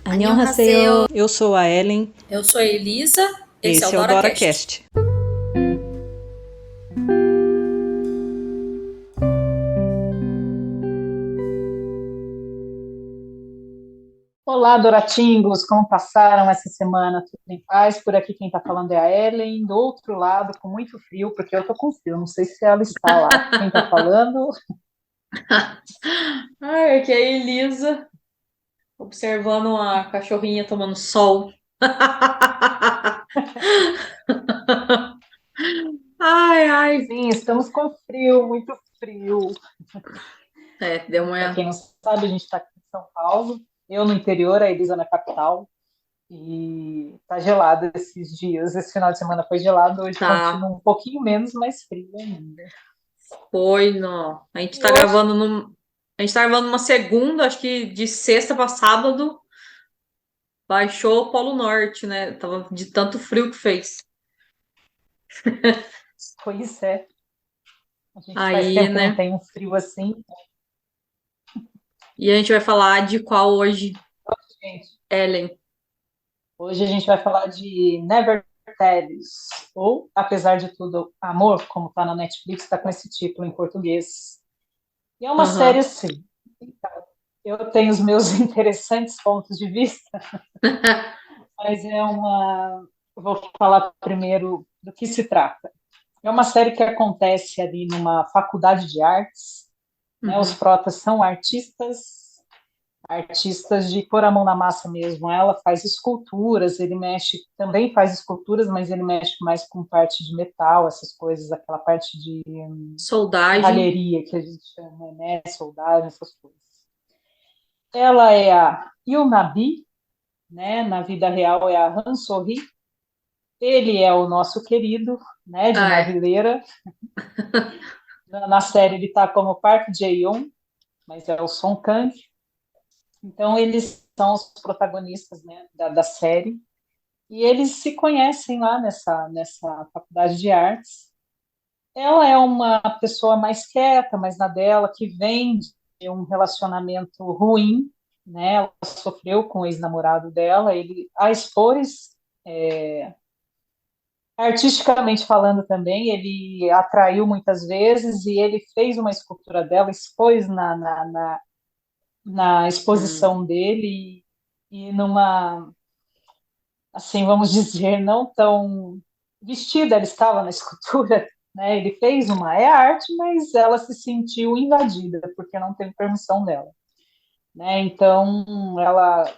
안녕하세요. Eu sou a Ellen, Eu sou a Elisa, esse é o esse é o DoraCast. DoraCast. Olá, Doratingos, como passaram essa semana? Tudo em paz? Por aqui quem está falando é a Ellen, do outro lado, com muito frio, porque eu estou com frio, não sei se ela está lá. Quem está falando? Ai, aqui é a Elisa, observando a cachorrinha tomando sol. Ai, ai. Sim, estamos com frio, muito frio. É, deu Para uma. quem não sabe, a gente está aqui em São Paulo, eu no interior, a Elisa na capital, e está gelado esses dias. Esse final de semana foi gelado, hoje Tá. continua um pouquinho menos, mais frio ainda. Foi, não. A gente E tá hoje, gravando num. A gente tá gravando uma segunda, acho que de sexta pra sábado, baixou o Polo Norte, né? Tava de tanto frio que fez. pois é, a gente faz Aí, tempo que não né? tem um frio assim, E a gente vai falar de qual hoje, gente. Ellen? Hoje a gente vai falar de Never Teles, ou Apesar de Tudo, Amor, como está na Netflix, está com esse título em português. E é uma série Aham. assim. Eu tenho os meus interessantes pontos de vista, mas é uma. Eu vou falar primeiro do que se trata. É uma série que acontece ali numa faculdade de artes, né? Os Uhum. protas são artistas de pôr a mão na massa mesmo. Ela faz esculturas, ele mexe, também faz esculturas, mas ele mexe mais com parte de metal, essas coisas, aquela parte de Soldagem. serralheria que a gente chama, né? Soldagem, essas coisas. Ela é a Yunabi, né? Na vida real é a Hansori. Ele é o nosso querido, né? De Ah, é. Navileira. Na série ele está como Park Jae-yoon, mas é o Song Kang. Então eles são os protagonistas, né, da série. E eles se conhecem lá nessa faculdade de artes. Ela é uma pessoa mais quieta, mais na dela, que vem de um relacionamento ruim, né? Ela sofreu com o ex-namorado dela. Ele a expôs, artisticamente falando também, ele atraiu muitas vezes e ele fez uma escultura dela, expôs na Hum. exposição dele e numa, assim, vamos dizer, não tão vestida ela estava na escultura, né? Ele fez uma é arte, mas ela se sentiu invadida porque não teve permissão dela, né? Então, ela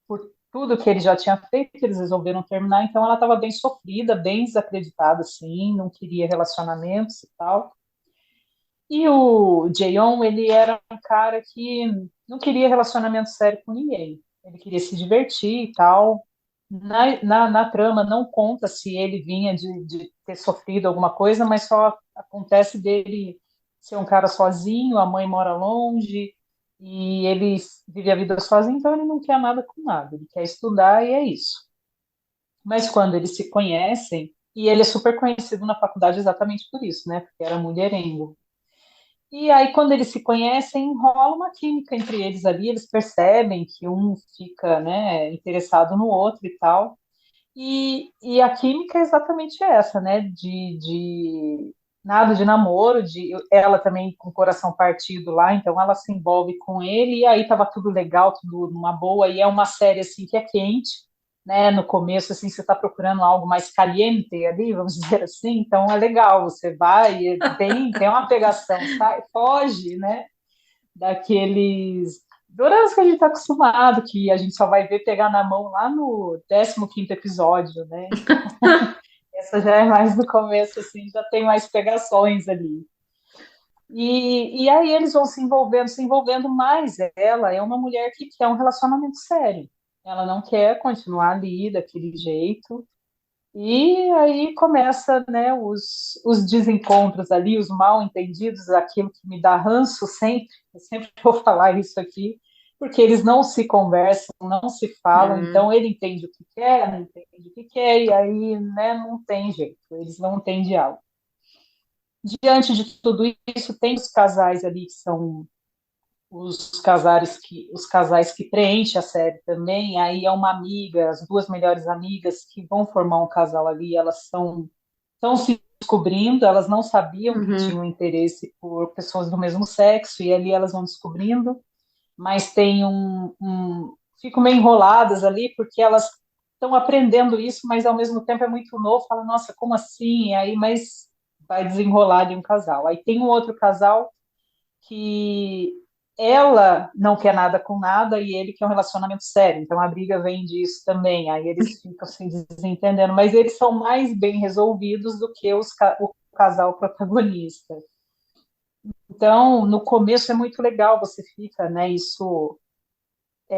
por tudo que ele já tinha feito, eles resolveram terminar, então ela estava bem sofrida, bem desacreditada, assim, não queria relacionamentos e tal. E o Jaeon, ele era um cara que não queria relacionamento sério com ninguém. Ele queria se divertir e tal. Na trama não conta se ele vinha de ter sofrido alguma coisa, mas só acontece dele ser um cara sozinho, a mãe mora longe, e ele vive a vida sozinho, então ele não quer nada com nada, ele quer estudar e é isso. Mas quando eles se conhecem, e ele é super conhecido na faculdade exatamente por isso, né? Porque era mulherengo. E aí, quando eles se conhecem, rola uma química entre eles ali, eles percebem que um fica, né, interessado no outro e tal. E a química é exatamente essa, né? De nada de namoro, de ela também com o coração partido lá, então ela se envolve com ele, e aí tava tudo legal, tudo numa boa, e é uma série assim que é quente, né? No começo, assim, você está procurando algo mais caliente ali, vamos dizer assim, então é legal, você vai, e tem uma pegação, sai, foge, né? Daqueles doramas que a gente está acostumado, que a gente só vai ver pegar na mão lá no 15º episódio, né? Então, essa já é mais no começo, assim, já tem mais pegações ali. E aí eles vão se envolvendo mais. Ela é uma mulher que quer um relacionamento sério. Ela não quer continuar ali daquele jeito. E aí começa, né, os desencontros ali, os mal entendidos, aquilo que me dá ranço sempre, eu sempre vou falar isso aqui, porque eles não se conversam, não se falam, Hum. então ele entende o que quer, não entende o que quer, e aí, né, não tem jeito, eles não têm diálogo. Diante de tudo isso, tem os casais ali que são os casais que preenchem a série também. Aí é uma amiga, as duas melhores amigas que vão formar um casal ali, elas estão se descobrindo, elas não sabiam que Uhum. tinham interesse por pessoas do mesmo sexo, e ali elas vão descobrindo, mas ficam meio enroladas ali, porque elas estão aprendendo isso, mas ao mesmo tempo é muito novo, fala, nossa, como assim? E aí, mas vai desenrolar de um casal. Aí tem um outro casal que ela não quer nada com nada e ele quer um relacionamento sério. Então a briga vem disso também. Aí eles ficam se desentendendo, mas eles são mais bem resolvidos do que o casal protagonista. Então, no começo é muito legal, você fica, né? Isso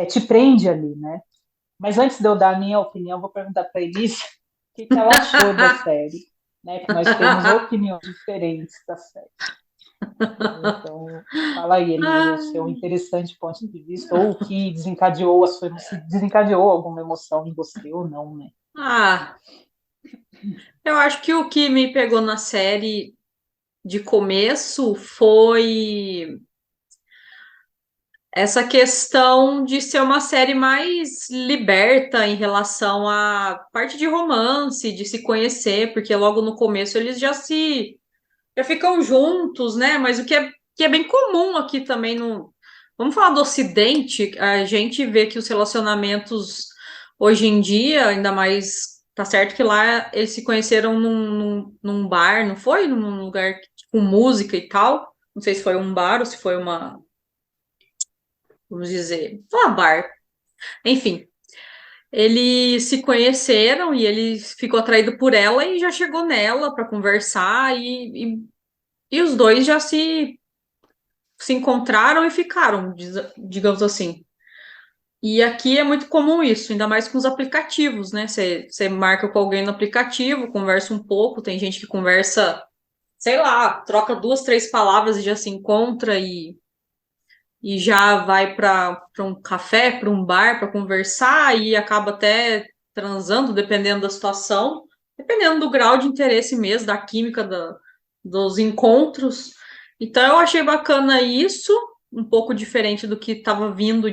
te prende ali, né? Mas antes de eu dar a minha opinião, vou perguntar para a Elise o que que ela achou da série, né? Que nós temos opiniões diferentes da série. Então, fala aí, Elisa, o seu interessante ponto de vista, ou o que desencadeou se desencadeou alguma emoção em você ou não, né? Ah, eu acho que o que me pegou na série de começo foi essa questão de ser uma série mais liberta em relação à parte de romance, de se conhecer, porque logo no começo eles já ficam juntos, né? Mas que é bem comum aqui também no. Vamos falar do Ocidente, a gente vê que os relacionamentos hoje em dia, ainda mais. Tá certo que lá eles se conheceram num bar, não foi? Num lugar com música e tal. Não sei se foi um bar ou se foi uma, vamos dizer, uma bar. Enfim, eles se conheceram e ele ficou atraído por ela e já chegou nela para conversar e os dois já se encontraram e ficaram, digamos assim. E aqui é muito comum isso, ainda mais com os aplicativos, né? Você marca com alguém no aplicativo, conversa um pouco, tem gente que conversa, sei lá, troca duas, três palavras e já se encontra e já vai para um café, para um bar para conversar e acaba até transando, dependendo da situação, dependendo do grau de interesse mesmo, da química dos encontros. Então eu achei bacana isso, um pouco diferente do que estava vindo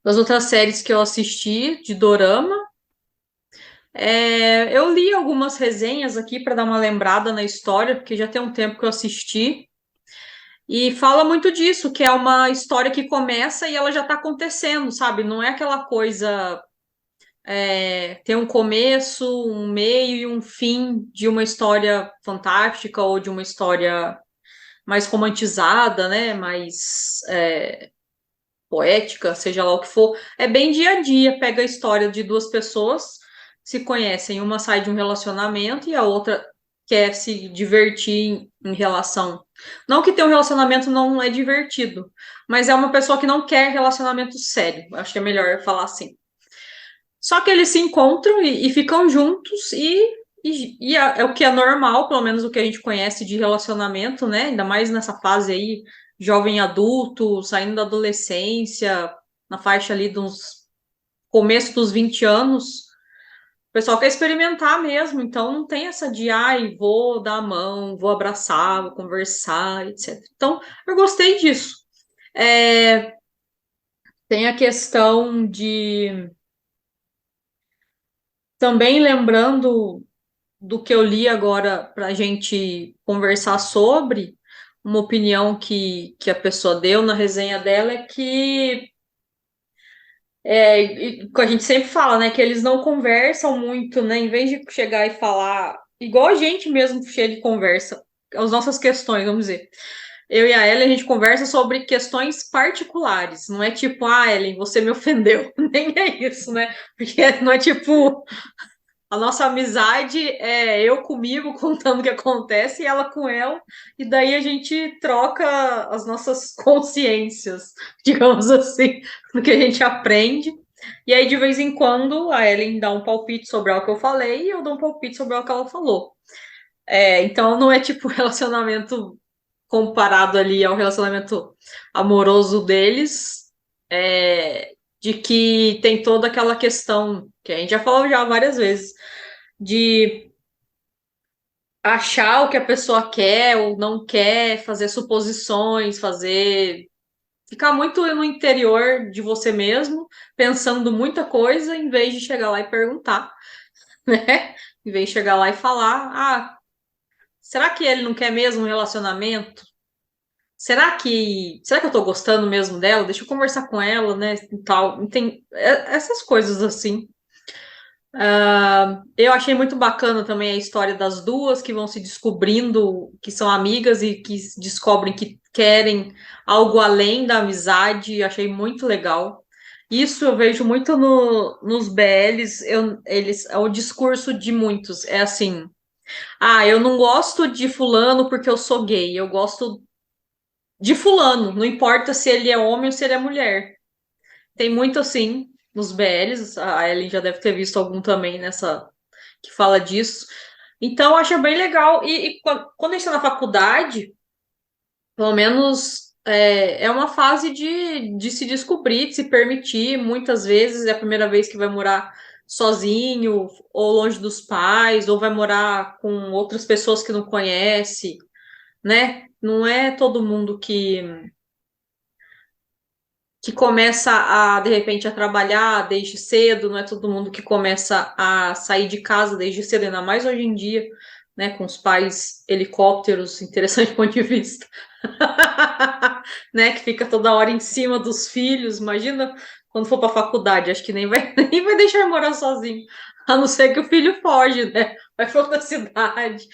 das outras séries que eu assisti de dorama. Eu li algumas resenhas aqui para dar uma lembrada na história, porque já tem um tempo que eu assisti. E fala muito disso, que é uma história que começa e ela já está acontecendo, sabe? Não é aquela coisa, ter um começo, um meio e um fim de uma história fantástica ou de uma história mais romantizada, né? Mais poética, seja lá o que for. É bem dia a dia, pega a história de duas pessoas, se conhecem, uma sai de um relacionamento e a outra quer se divertir em relação. Não que ter um relacionamento não é divertido, mas é uma pessoa que não quer relacionamento sério. Acho que é melhor falar assim. Só que eles se encontram e ficam juntos é o que é normal, pelo menos o que a gente conhece de relacionamento, né? Ainda mais nessa fase aí, jovem adulto, saindo da adolescência, na faixa ali dos começo dos 20 anos. O pessoal quer experimentar mesmo, então não tem essa de, ai, vou dar a mão, vou abraçar, vou conversar, etc. Então, eu gostei disso. É, tem a questão de, também lembrando do que eu li agora para a gente conversar sobre, uma opinião que a pessoa deu na resenha dela é que que a gente sempre fala, né, que eles não conversam muito, né, em vez de chegar e falar, igual a gente mesmo cheio de conversa, as nossas questões, vamos dizer. Eu e a Ellen, a gente conversa sobre questões particulares, não é tipo, ah, Ellen, você me ofendeu, nem é isso, né, porque não é tipo, a nossa amizade é eu comigo contando o que acontece e ela com ela, e daí a gente troca as nossas consciências, digamos assim, do que a gente aprende. E aí, de vez em quando, a Ellen dá um palpite sobre algo que eu falei e eu dou um palpite sobre algo que ela falou. Então, não é tipo relacionamento comparado ali ao relacionamento amoroso deles, de que tem toda aquela questão que a gente já falou já várias vezes de achar o que a pessoa quer ou não quer, fazer suposições, ficar muito no interior de você mesmo, pensando muita coisa, em vez de chegar lá e perguntar, né? Em vez de chegar lá e falar, será que ele não quer mesmo um relacionamento? Será que eu tô gostando mesmo dela? Deixa eu conversar com ela, né? E tal. Tem essas coisas assim. Eu achei muito bacana também a história das duas que vão se descobrindo que são amigas e que descobrem que querem algo além da amizade. Achei muito legal. Isso eu vejo muito nos BLs. É o discurso de muitos. É assim: eu não gosto de fulano porque eu sou gay. Eu gosto de fulano, não importa se ele é homem ou se ele é mulher. Tem muito assim nos BLs, a Ellen já deve ter visto algum também nessa que fala disso. Então, eu acho bem legal. E quando a gente está na faculdade, pelo menos é uma fase de se descobrir, de se permitir. Muitas vezes é a primeira vez que vai morar sozinho, ou longe dos pais, ou vai morar com outras pessoas que não conhece, né? Não é todo mundo que começa de repente, a trabalhar desde cedo, não é todo mundo que começa a sair de casa desde cedo, ainda mais hoje em dia, né, com os pais helicópteros, interessante ponto de vista, né, que fica toda hora em cima dos filhos, imagina quando for para a faculdade, acho que nem vai, nem vai deixar morar sozinho, a não ser que o filho foge, né, vai para outra cidade.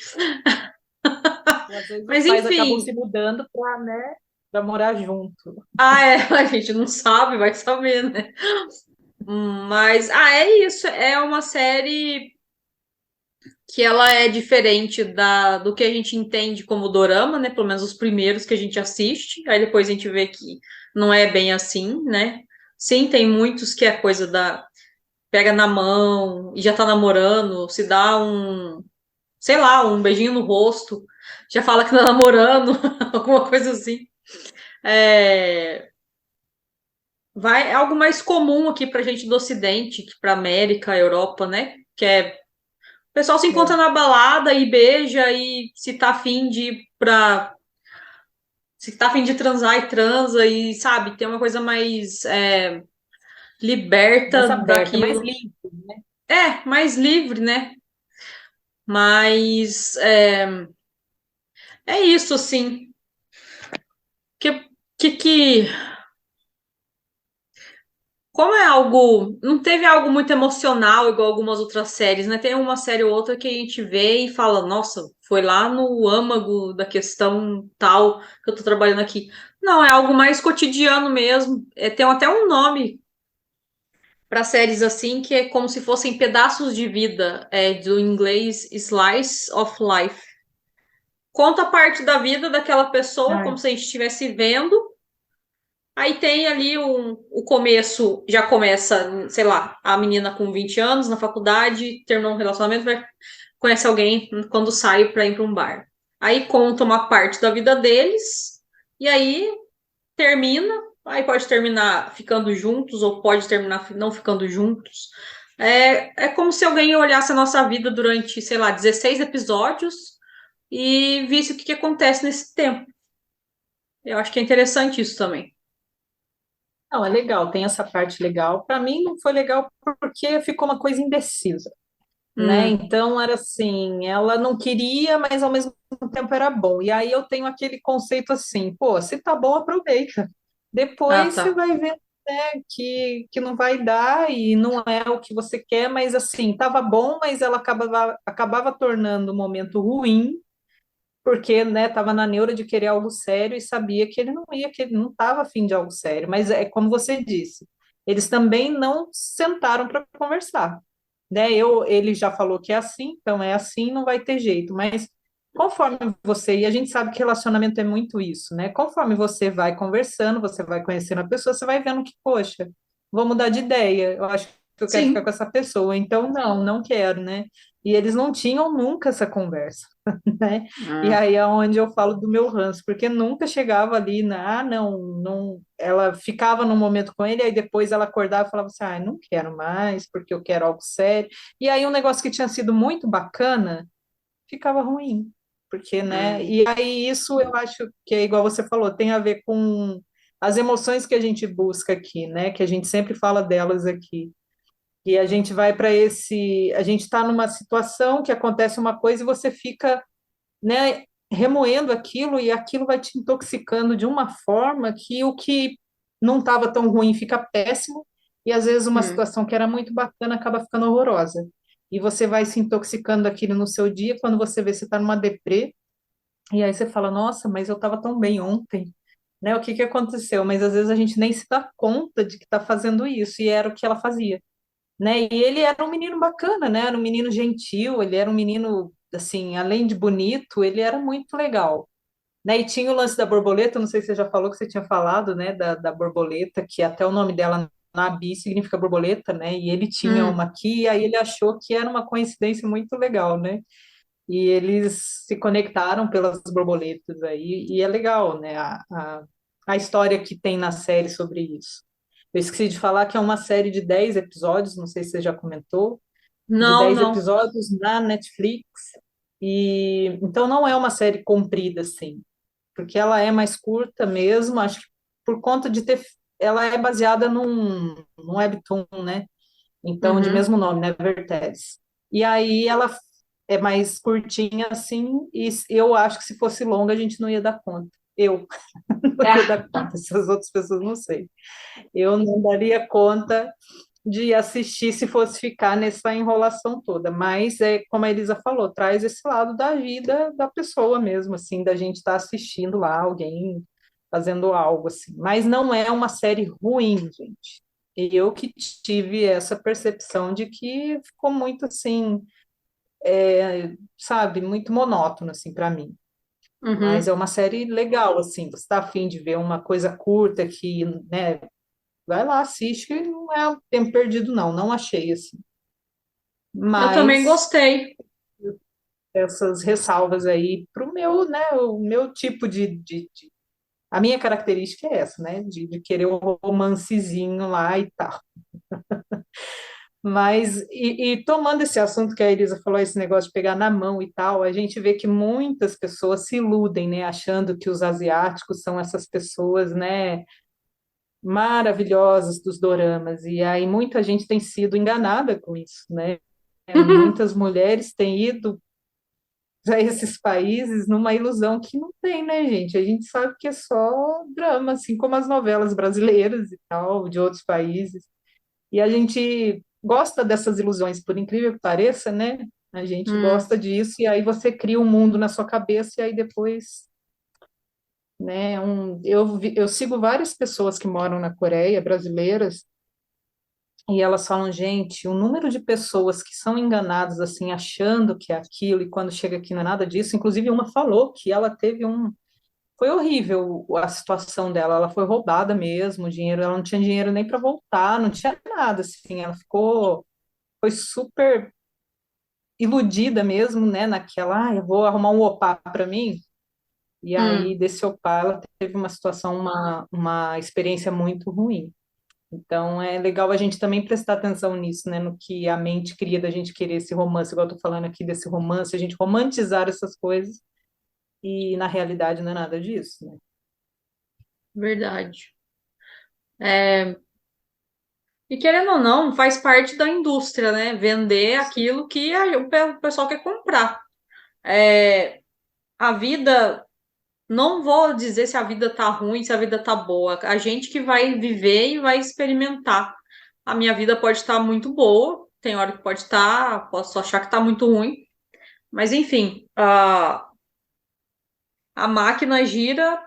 E às vezes os Mas pais acabam enfim, se mudando para, né, para morar junto. a gente não sabe, vai saber, né? Mas, é isso. É uma série que ela é diferente do que a gente entende como dorama, né? Pelo menos os primeiros que a gente assiste. Aí depois a gente vê que não é bem assim, né? Sim, tem muitos que é coisa da pega na mão e já tá namorando, se dá sei lá, um beijinho no rosto, já fala que tá namorando, alguma coisa assim. É, é algo mais comum aqui pra gente do Ocidente, que pra América, Europa, né? Que é o pessoal se encontra É. na balada e beija e se tá afim de ir se tá afim de transar e transa e sabe, tem uma coisa mais Mais liberta aberta, mais daquilo. limpa, né? Mais livre, né? Mas é isso, assim. Que como é algo, não teve algo muito emocional igual algumas outras séries, né? Tem uma série ou outra que a gente vê e fala, nossa, foi lá no âmago da questão tal que eu tô trabalhando aqui. Não, é algo mais cotidiano mesmo. Tem até um nome para séries assim que é como se fossem pedaços de vida, do inglês Slice of Life. Conta parte da vida daquela pessoa Ai, como se a gente estivesse vendo. Aí tem ali o começo, já começa, sei lá, a menina com 20 anos na faculdade, terminou um relacionamento, conhece alguém quando sai para ir para um bar. Aí conta uma parte da vida deles, e aí termina. Aí pode terminar ficando juntos, ou pode terminar não ficando juntos. É como se alguém olhasse a nossa vida durante, sei lá, 16 episódios e visse o que acontece nesse tempo. Eu acho que é interessante isso também. não, é legal, tem essa parte legal. Para mim não foi legal porque ficou uma coisa indecisa, né? Hum, Então era assim, ela não queria, mas ao mesmo tempo era bom. E aí eu tenho aquele conceito assim, pô, se tá bom, aproveita. Depois tá. você vai ver, né, que não vai dar e não é o que você quer, mas assim, tava bom, mas ela acabava tornando o momento ruim porque, né, estava na neura de querer algo sério e sabia que ele não ia, que ele não estava afim de algo sério. Mas é como você disse, eles também não sentaram para conversar, né? Ele já falou que é assim, então é assim, não vai ter jeito. Mas conforme você, e a gente sabe que relacionamento é muito isso, né? Conforme você vai conversando, você vai conhecendo a pessoa, você vai vendo que, poxa, vou mudar de ideia. Eu acho que eu quero ficar com Sim. essa pessoa, então não quero, né? E eles não tinham nunca essa conversa, né? E Ah, aí é onde eu falo do meu ranço, porque nunca chegava ali não, ela ficava num momento com ele, aí depois ela acordava e falava assim, não quero mais, porque eu quero algo sério. E aí um negócio que tinha sido muito bacana, ficava ruim. Porque, né? Hum, E aí isso eu acho que é igual você falou, tem a ver com as emoções que a gente busca aqui, né? Que a gente sempre fala delas aqui. E a gente vai para a gente está numa situação que acontece uma coisa e você fica, né, remoendo aquilo e aquilo vai te intoxicando de uma forma que o que não estava tão ruim fica péssimo e às vezes uma hum. situação que era muito bacana acaba ficando horrorosa. E você vai se intoxicando daquilo no seu dia, quando você vê você está numa deprê, e aí você fala, nossa, mas eu estava tão bem ontem, né? O que que aconteceu? Mas às vezes a gente nem se dá conta de que está fazendo isso, e era o que ela fazia, né? E ele era um menino bacana, né? Era um menino gentil, ele era um menino, assim, além de bonito, ele era muito legal, né? E tinha o lance da borboleta, não sei se você já falou que você tinha falado, né? Da borboleta, que até o nome dela na Bi significa borboleta, né? E ele tinha Hum. uma aqui, e aí ele achou que era uma coincidência muito legal, né? E eles se conectaram pelas borboletas aí, e é legal, né? A história que tem na série sobre isso. Eu esqueci de falar que é uma série de 10 episódios, não sei se você já comentou, de Não, 10 não. episódios na Netflix, e então não é uma série comprida, assim, porque ela é mais curta mesmo, acho que por conta de ter. Ela é baseada num webtoon, né? Então, de Uhum. mesmo nome, né? Vertex. E aí ela é mais curtinha assim, e eu acho que se fosse longa a gente não ia dar conta. Eu não ia É. dar conta, se as outras pessoas não sei. Eu não daria conta de assistir se fosse ficar nessa enrolação toda, mas é como a Elisa falou, traz esse lado da vida da pessoa mesmo, assim, da gente estar assistindo lá alguém fazendo algo assim. Mas não é uma série ruim, gente. Eu que tive essa percepção de que ficou muito assim, sabe, muito monótono assim para mim. Mas Uhum. é uma série legal assim. Você está afim de ver uma coisa curta que, né, vai lá, assiste, que não é um tempo perdido, não. Não achei assim. Eu também Mas gostei. essas ressalvas aí para o meu, né, o meu tipo a minha característica é essa, né, de querer o romancezinho lá e tal. Mas, tomando esse assunto que a Elisa falou, esse negócio de pegar na mão e tal, a gente vê que muitas pessoas se iludem, né, achando que os asiáticos são essas pessoas, né, maravilhosas dos doramas. E aí muita gente tem sido enganada com isso, né? Muitas mulheres têm ido a esses países numa ilusão que não tem, né, gente? A gente sabe que é só drama, assim como as novelas brasileiras e tal, de outros países. E a gente gosta dessas ilusões, por incrível que pareça, né? A gente Hum. gosta disso, e aí você cria um mundo na sua cabeça, e aí depois, né? Eu sigo várias pessoas que moram na Coreia, brasileiras, e elas falam, gente, o número de pessoas que são enganadas, assim, achando que é aquilo, e quando chega aqui não é nada disso. Inclusive, uma falou que ela teve um. Foi horrível a situação dela, ela foi roubada mesmo, o dinheiro, ela não tinha dinheiro nem para voltar, não tinha nada, assim, ela ficou. Foi super iludida mesmo, né, naquela, eu vou arrumar um opá para mim, e aí Hum. desse opá ela teve uma situação, uma experiência muito ruim. Então é legal a gente também prestar atenção nisso, né, no que a mente cria da gente querer esse romance, igual eu tô falando aqui desse romance, a gente romantizar essas coisas, e na realidade não é nada disso, né? Verdade. É, e querendo ou não, faz parte da indústria, né? Vender aquilo que o pessoal quer comprar. É, a vida, não vou dizer se a vida tá ruim, se a vida tá boa. A gente que vai viver e vai experimentar. A minha vida pode estar muito boa, tem hora que pode estar, posso achar que tá muito ruim, mas enfim, a máquina gira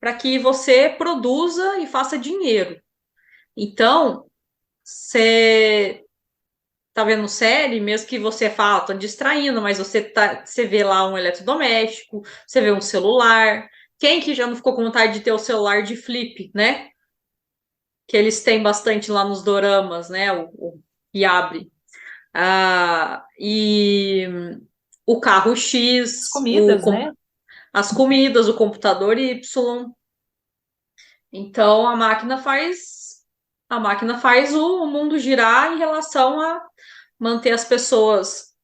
para que você produza e faça dinheiro. Então, você tá vendo série, mesmo que você fala, tô distraindo, mas você vê lá um eletrodoméstico, você vê um celular. Quem que já não ficou com vontade de ter o celular de flip, né? Que eles têm bastante lá nos doramas, né? E abre. E o carro As X, comidas, né? as comidas, o computador Y. Então a máquina faz o mundo girar em relação a manter as pessoas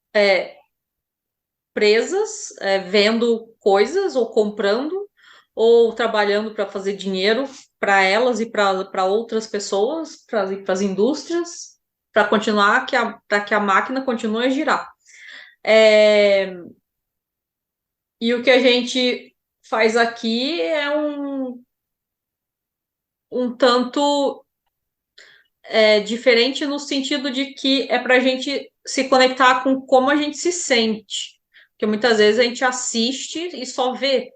presas, vendo coisas ou comprando ou trabalhando para fazer dinheiro para elas e para outras pessoas, para as indústrias, para continuar para que a máquina continue a girar. É, e o que a gente faz aqui é um tanto diferente no sentido de que é para a gente se conectar com como a gente se sente. Porque muitas vezes a gente assiste e só vê,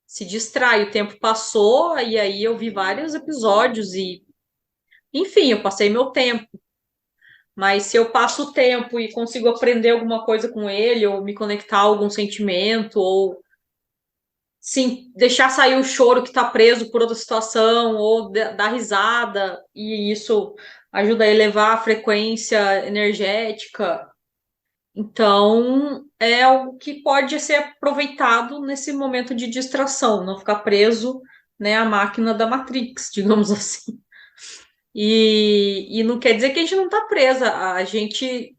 se distrai. O tempo passou, e aí eu vi vários episódios e, enfim, eu passei meu tempo. Mas se eu passo o tempo e consigo aprender alguma coisa com ele, ou me conectar a algum sentimento, ou sim, deixar sair o choro que está preso por outra situação, ou dar risada, e isso ajuda a elevar a frequência energética. Então, é algo que pode ser aproveitado nesse momento de distração, não ficar preso, né, à máquina da Matrix, digamos assim. E não quer dizer que a gente não está presa, a gente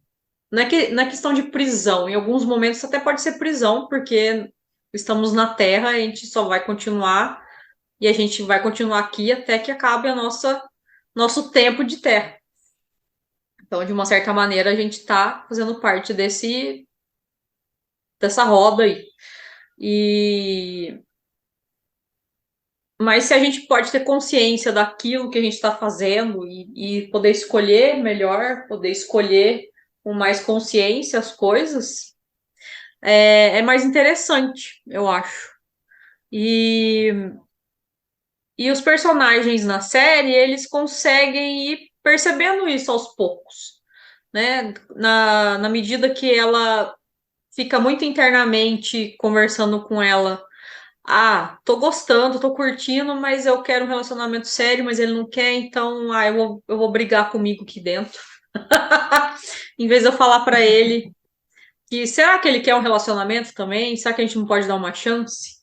não é questão de prisão. Em alguns momentos até pode ser prisão, porque estamos na Terra, a gente só vai continuar e a gente vai continuar aqui até que acabe a nosso tempo de Terra. Então, de uma certa maneira, a gente está fazendo parte dessa roda aí. E mas se a gente pode ter consciência daquilo que a gente está fazendo e poder escolher melhor, poder escolher com mais consciência as coisas, é mais interessante, eu acho. E, e os personagens na série, eles conseguem ir percebendo isso aos poucos, né? Na medida que ela fica muito internamente conversando com ela. Ah, tô gostando, tô curtindo, mas eu quero um relacionamento sério, mas ele não quer, então eu vou brigar comigo aqui dentro. Em vez de eu falar pra ele que será que ele quer um relacionamento também? Será que a gente não pode dar uma chance?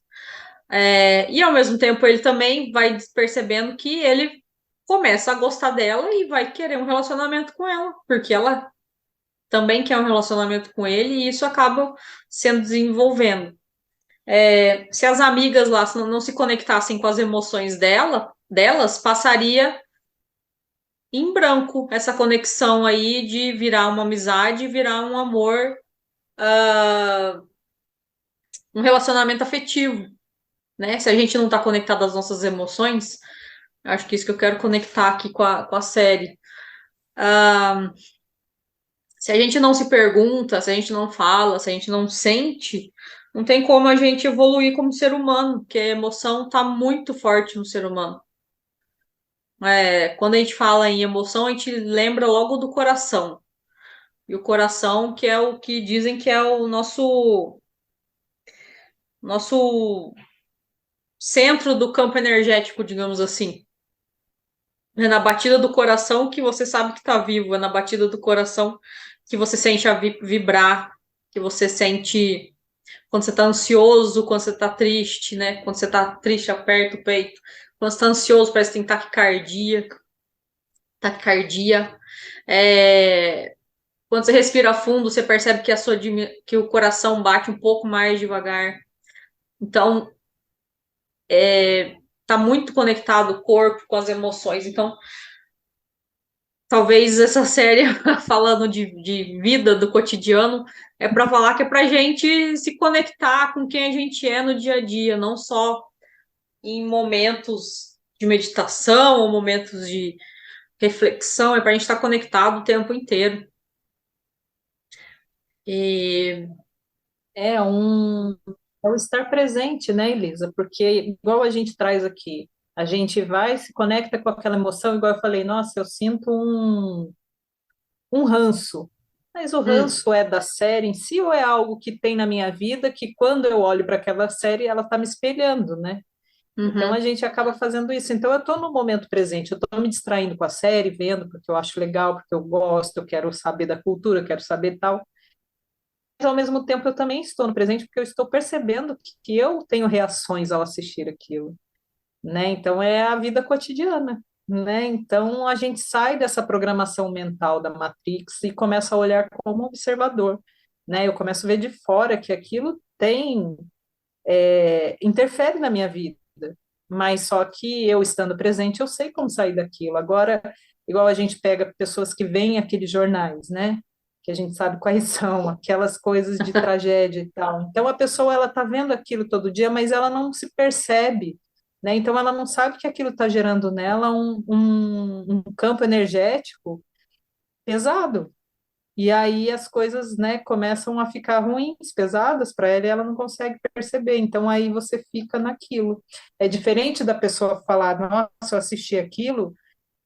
E ao mesmo tempo ele também vai percebendo que ele começa a gostar dela e vai querer um relacionamento com ela, porque ela também quer um relacionamento com ele e isso acaba sendo desenvolvendo. Se as amigas lá não se conectassem com as emoções delas, passaria em branco essa conexão aí de virar uma amizade, virar um amor, um relacionamento afetivo, né? Se a gente não está conectado às nossas emoções, acho que isso que eu quero conectar aqui com a série. Se a gente não se pergunta, se a gente não fala, se a gente não sente, não tem como a gente evoluir como ser humano, porque a emoção está muito forte no ser humano. Quando a gente fala em emoção, a gente lembra logo do coração. E o coração, que é o que dizem que é o nosso centro do campo energético, digamos assim. É na batida do coração que você sabe que está vivo, é na batida do coração que você sente a vibrar, que você sente quando você está ansioso, quando você está triste, né? Quando você está triste, aperta o peito. Quando você está ansioso, parece que tem taquicardia. É, Quando você respira fundo, você percebe que, que o coração bate um pouco mais devagar. Então, tá muito conectado o corpo com as emoções. Então, talvez essa série, falando de vida, do cotidiano, é para falar que é para gente se conectar com quem a gente é no dia a dia, não só em momentos de meditação ou momentos de reflexão, é para a gente estar conectado o tempo inteiro. E É um é o estar presente, né, Elisa? Porque igual a gente traz aqui, a gente vai, se conecta com aquela emoção, igual eu falei, nossa, eu sinto um ranço. Mas o hum, ranço é da série em si ou é algo que tem na minha vida que quando eu olho para aquela série, ela está me espelhando, né? Então a uhum, gente acaba fazendo isso. Então eu estou no momento presente, eu estou me distraindo com a série, vendo porque eu acho legal, porque eu gosto, eu quero saber da cultura, eu quero saber tal. Mas ao mesmo tempo eu também estou no presente porque eu estou percebendo que eu tenho reações ao assistir aquilo, né? Então é a vida cotidiana, né? Então a gente sai dessa programação mental da Matrix e começa a olhar como observador, né? Eu começo a ver de fora que aquilo tem, interfere na minha vida, mas só que eu estando presente, eu sei como sair daquilo. Agora, igual a gente pega pessoas que veem aqueles jornais, né? Que a gente sabe quais são, aquelas coisas de tragédia e tal. Então, a pessoa, ela tá vendo aquilo todo dia, mas ela não se percebe, né? Então, ela não sabe que aquilo está gerando nela um campo energético pesado. E aí as coisas, né, começam a ficar ruins, pesadas para ela e ela não consegue perceber. Então aí você fica naquilo. É diferente da pessoa falar, nossa, eu assisti aquilo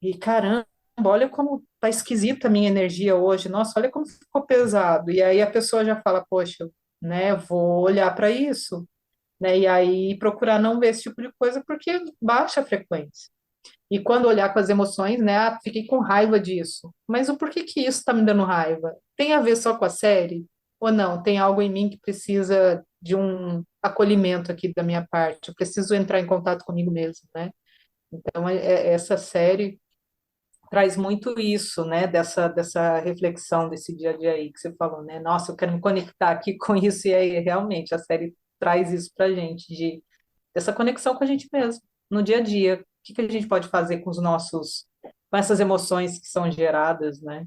e caramba, olha como tá esquisita a minha energia hoje. Nossa, olha como ficou pesado. E aí a pessoa já fala, poxa, né, vou olhar para isso, né? E aí procurar não ver esse tipo de coisa porque baixa a frequência. E quando olhar com as emoções, né? Ah, fiquei com raiva disso. Mas o porquê que isso está me dando raiva? Tem a ver só com a série? Ou não? Tem algo em mim que precisa de um acolhimento aqui da minha parte? Eu preciso entrar em contato comigo mesmo, né? Então, essa série traz muito isso, né? Dessa reflexão desse dia a dia aí que você falou, né? Nossa, eu quero me conectar aqui com isso. E aí, realmente, a série traz isso pra gente, dessa conexão com a gente mesmo, no dia a dia. O que que a gente pode fazer com os nossos, com essas emoções que são geradas, né?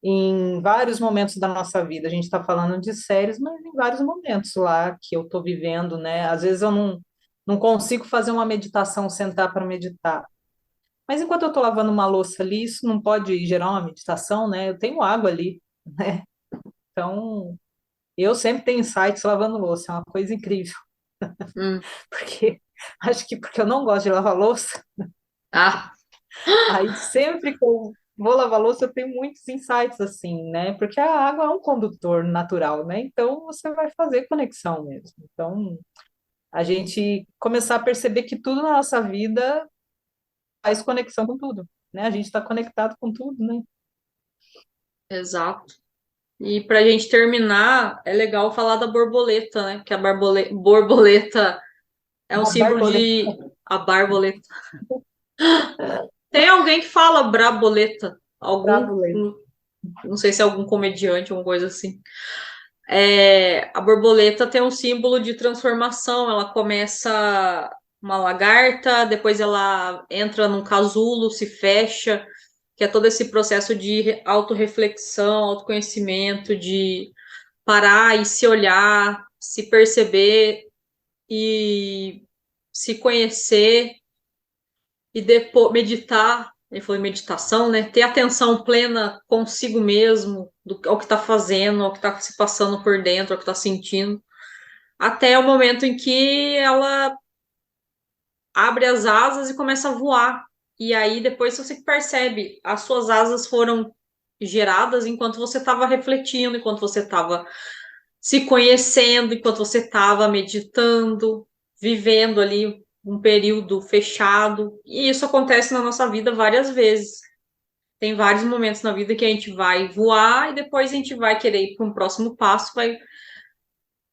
Em vários momentos da nossa vida. A gente está falando de séries, mas em vários momentos lá que eu estou vivendo, né? Às vezes eu não consigo fazer uma meditação, sentar para meditar. Mas enquanto eu estou lavando uma louça ali, isso não pode gerar uma meditação, né? Eu tenho água ali, né? Então, eu sempre tenho insights lavando louça, é uma coisa incrível, Hum. porque acho que porque eu não gosto de lavar louça. Ah, Aí sempre que eu vou lavar louça, eu tenho muitos insights assim, né? Porque a água é um condutor natural, né? Então você vai fazer conexão mesmo. Então, a gente começar a perceber que tudo na nossa vida faz conexão com tudo, né? A gente está conectado com tudo, né? exato. E para a gente terminar, é legal falar da borboleta, né? Porque a borboleta é um A símbolo borboleta de. A borboleta. Tem alguém que fala braboleta? Algum. bravo, Não sei se é algum comediante, alguma coisa assim. É, a borboleta tem um símbolo de transformação. Ela começa uma lagarta, depois ela entra num casulo, se fecha, que é todo esse processo de autorreflexão, autoconhecimento, de parar e se olhar, se perceber e se conhecer e depois meditar. Ele falou em meditação, né? Ter atenção plena consigo mesmo, ao que está fazendo, ao que está se passando por dentro, ao que está sentindo, até o momento em que ela abre as asas e começa a voar. E aí depois você percebe, as suas asas foram geradas enquanto você estava refletindo, enquanto você estava se conhecendo, enquanto você estava meditando, vivendo ali um período fechado. E isso acontece na nossa vida várias vezes. Tem vários momentos na vida que a gente vai voar e depois a gente vai querer ir para um próximo passo, vai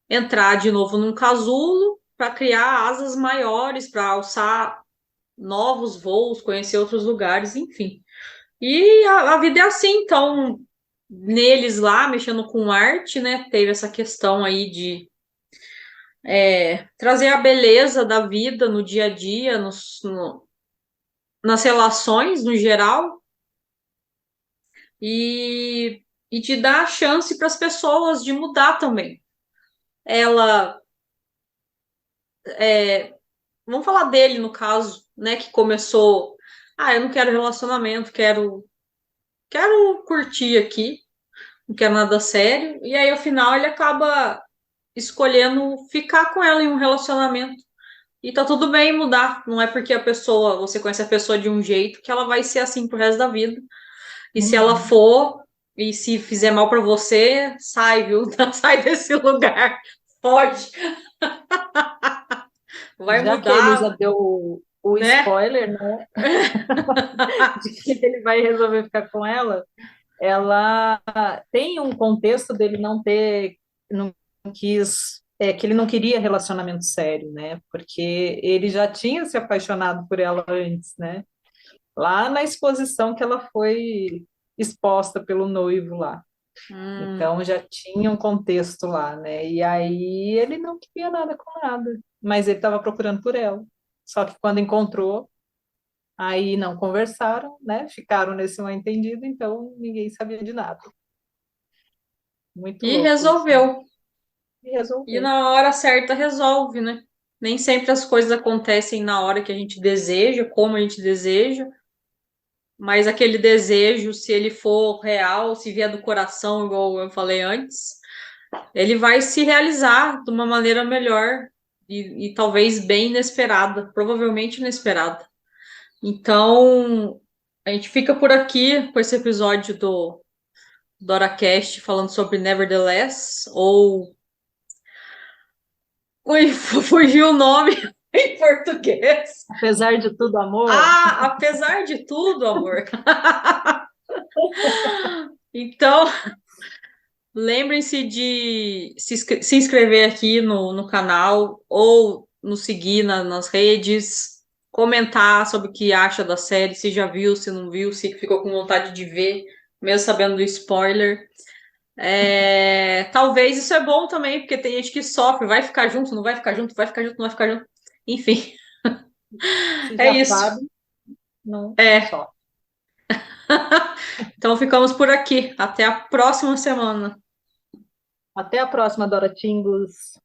entrar de novo num casulo para criar asas maiores, para alçar novos voos, conhecer outros lugares, enfim. E a vida é assim, então, neles lá, mexendo com arte, né, teve essa questão aí de trazer a beleza da vida no dia a dia, nas relações no geral, e de dar a chance para as pessoas de mudar também. Ela, vamos falar dele no caso, né, que começou, eu não quero relacionamento, quero curtir aqui, não quero nada sério, e aí ao final ele acaba escolhendo ficar com ela em um relacionamento. E tá tudo bem mudar. Não é porque você conhece a pessoa de um jeito que ela vai ser assim pro resto da vida. E se ela uhum. for, e se fizer mal pra você, sai, viu? Sai desse lugar. Pode. Vai Já que a Elisa mudar, deu o né? spoiler, né, de que ele vai resolver ficar com ela tem um contexto dele não ter, não quis, que ele não queria relacionamento sério, né? Porque ele já tinha se apaixonado por ela antes, né? Lá na exposição que ela foi exposta pelo noivo lá. Hum. Então já tinha um contexto lá, né? E aí ele não queria nada com nada, mas ele estava procurando por ela. Só que quando encontrou, aí não conversaram, né? Ficaram nesse mal-entendido, então ninguém sabia de nada. Muito E louco isso, né? resolveu. E E resolveu. na hora certa resolve, né? Nem sempre as coisas acontecem na hora que a gente deseja, como a gente deseja, mas aquele desejo, se ele for real, se vier do coração, igual eu falei antes, ele vai se realizar de uma maneira melhor e talvez bem inesperada, provavelmente inesperada. Então, a gente fica por aqui com esse episódio do DoraCast falando sobre Nevertheless, ou. Ui, fugiu o nome em português. Apesar de tudo, amor, Ah, apesar de tudo, amor. Então, lembrem-se de se inscrever aqui no canal ou nos seguir nas redes, comentar sobre o que acha da série, se já viu, se não viu, se ficou com vontade de ver, mesmo sabendo do spoiler. Talvez isso é bom também, porque tem gente que sofre, vai ficar junto, não vai ficar junto, vai ficar junto, não vai ficar junto. Enfim, se é já isso. sabe, não É. só. Então ficamos por aqui. Até a próxima semana. Até a próxima, Dora Tingos.